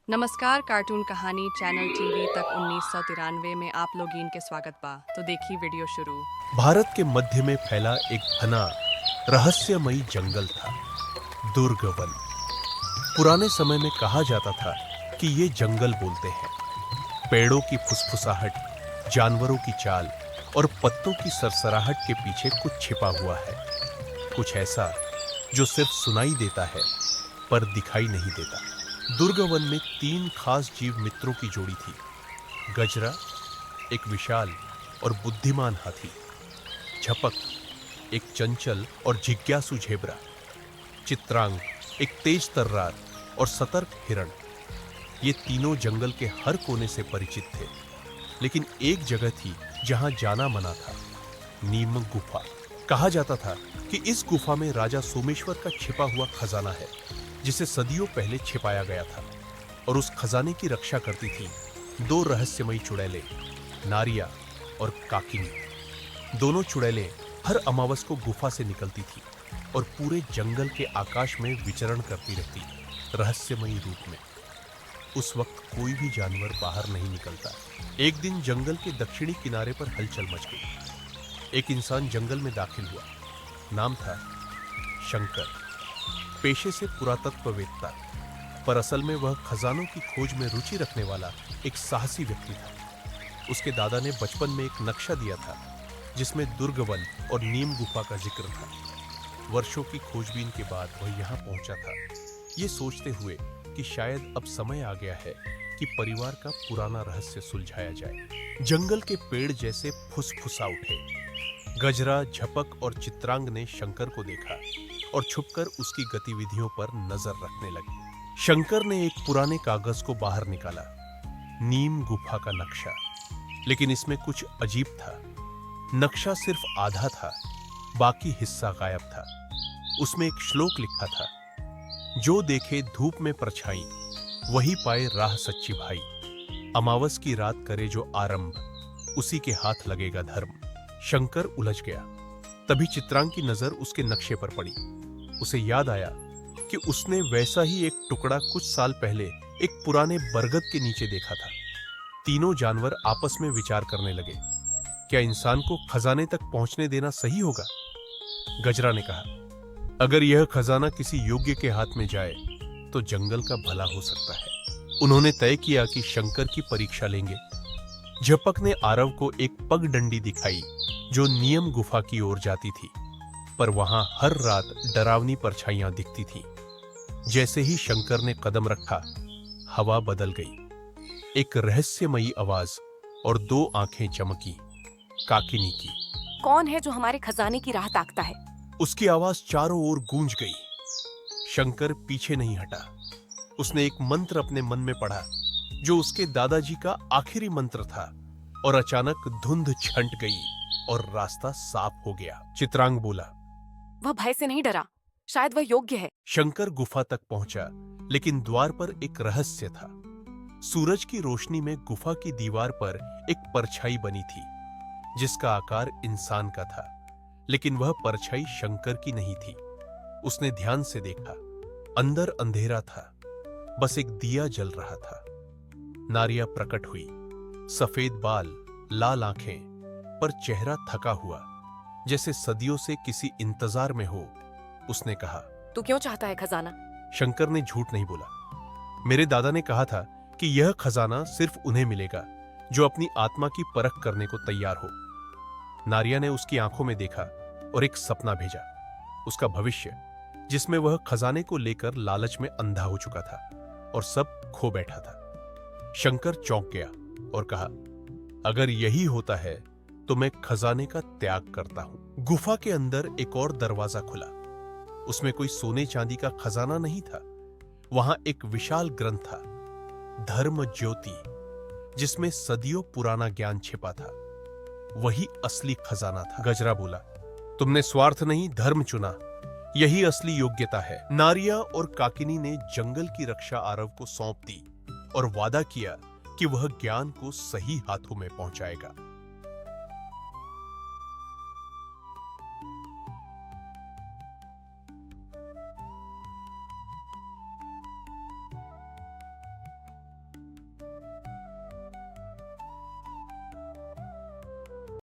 नमस्कार। कार्टून कहानी channel TV तक 1993 में आप लोगीन के स्वागत बा। तो देखी वीडियो शुरू। भारत के मध्य में फैला एक घना रहस्यमयी जंगल था, दुर्ग वन। पुराने समय में कहा जाता था कि ये जंगल बोलते हैं। पेड़ों की फुसफुसाहट, जानवरों की चाल और पत्तों की सरसराहट के पीछे कुछ छिपा हुआ है, कुछ ऐसा जो सिर्फ सुनाई देता है पर दिखाई नहीं देता। दुर्ग वन में 3 खास जीव मित्रों की जोड़ी थी। गजरा, एक विशाल और बुद्धिमान हाथी, झपक, एक चंचल और जिज्ञासु झेब्रा, चित्रांग, एक तेज तर्रार और सतर्क हिरण। ये तीनों जंगल के हर कोने से परिचित थे, लेकिन एक जगह थी जहां जाना मना था, नीम गुफा। कहा जाता था कि इस गुफा में राजा सोमेश्वर का छिपा हुआ खजाना है, जिसे सदियों पहले छिपाया गया था। और उस खजाने की रक्षा करती थी 2 रहस्यमयी चुड़ैलें, नारिया और काकिनी। दोनों चुड़ैलें हर अमावस को गुफा से निकलती थी और पूरे जंगल के आकाश में विचरण करती रहती, रहस्यमयी रूप में। उस वक्त कोई भी जानवर बाहर नहीं निकलता। एक दिन जंगल के दक्षिणी किनारे पर हलचल मच गई। एक इंसान जंगल में दाखिल हुआ। नाम था शंकर। पेशे से पुरातत्ववेत्ता, पर असल में वह खजानों की खोज में रुचि रखने वाला एक साहसी व्यक्ति था। उसके दादा ने बचपन में एक नक्शा दिया था जिसमें दुर्ग वन और नीम गुफा का जिक्र था। वर्षों की खोजबीन के बाद वह यहाँ पहुंचा था, ये सोचते हुए कि शायद अब समय आ गया है कि परिवार का पुराना रहस्य सुलझाया जाए। जंगल के पेड़ जैसे फुसफुसा उठे। गजरा, झपक और चित्रांग ने शंकर को देखा और छुपकर उसकी गतिविधियों पर नजर रखने लगे। शंकर ने एक पुराने कागज को बाहर निकाला, नीम गुफा का नक्शा। लेकिन इसमें कुछ अजीब था। नक्शा सिर्फ आधा था, बाकी हिस्सा गायब था। उसमें एक श्लोक लिखा था, जो देखे धूप में परछाई, वही पाए राह सच्ची भाई। अमावस की रात करे जो आरंभ, उसी के हाथ लगेगा धर्म। शंकर उलझ गया। तभी चित्रांग की नजर उसके नक्शे पर पड़ी। उसे याद आया कि उसने वैसा ही एक टुकड़ा कुछ साल पहले एक पुराने बरगद के नीचे देखा था। तीनों जानवर आपस में विचार करने लगे, क्या इंसान को खजाने तक पहुंचने देना सही होगा? गजरा ने कहा, अगर यह खजाना किसी योग्य के हाथ में जाए तो जंगल का भला हो सकता है। उन्होंने तय किया कि शंकर की परीक्षा लेंगे। झपक ने आरव को एक पगडंडी दिखाई जो नियम गुफा की ओर जाती थी, पर वहां हर रात डरावनी परछाइयां दिखती थीं। जैसे ही शंकर ने कदम रखा, हवा बदल गई। एक रहस्यमयी आवाज और 2 आंखें चमकी, काकिनी की। कौन है जो हमारे खजाने की राह ताकता है? उसकी आवाज चारों ओर गूंज गई। शंकर पीछे नहीं हटा। उसने एक मंत्र अपने मन में पढ़ा, जो उसके दादाजी का आखिरी मंत्र था, और अचानक धुंध छंट गई और रास्ता साफ हो गया। चित्रांग बोला, वह भय से नहीं डरा, शायद वह योग्य है। शंकर गुफा तक पहुंचा, लेकिन द्वार पर एक रहस्य था। सूरज की रोशनी में गुफा की दीवार पर एक परछाई बनी थी, जिसका आकार इंसान का था, लेकिन वह परछाई शंकर की नहीं थी। उसने ध्यान से देखा। अंदर अंधेरा था, बस एक दिया जल रहा था। नारिया प्रकट हुई, सफेद बाल, लाल आंखें, पर चेहरा थका हुआ, जैसे सदियों से किसी इंतजार में हो। उसने कहा, तू क्यों चाहता है खजाना? शंकर ने झूठ नहीं बोला। मेरे दादा ने कहा था कि यह खजाना सिर्फ उन्हें मिलेगा जो अपनी आत्मा की परख करने को तैयार हो। नारिया ने उसकी आंखों में देखा और एक सपना भेजा, उसका भविष्य, जिसमें वह खजाने को लेकर लालच में अंधा हो चुका था और सब खो बैठा था। शंकर चौंक गया और कहा, अगर यही होता है तो मैं खजाने का त्याग करता हूं। गुफा के अंदर एक और दरवाजा खुला। उसमें कोई सोने चांदी का खजाना नहीं था। वहां एक विशाल ग्रंथ था, धर्म ज्योति, जिसमें सदियों पुराना ज्ञान छिपा था। वही असली खजाना था। गजरा बोला, तुमने स्वार्थ नहीं, धर्म चुना, यही असली योग्यता है। नारिया और काकिनी ने जंगल की रक्षा आरव को सौंप दी और वादा किया कि वह ज्ञान को सही हाथों में पहुंचाएगा।